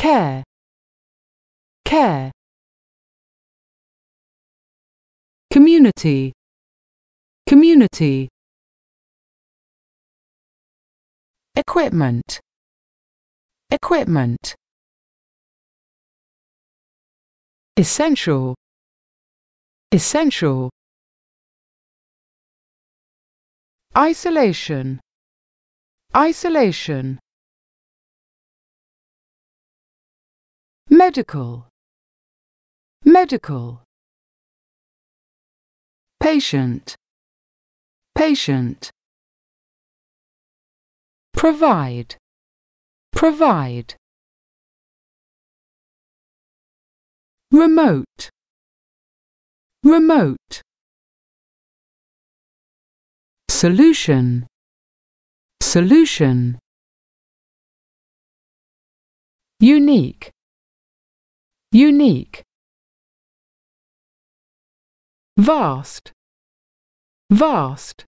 care, care. Community, community. Equipment, equipment. Essential, essential. Isolation, isolation. Medical, medical. Patient, patient. Provide, provide. Remote, remote. Solution, solution. Unique, unique. Vast, vast.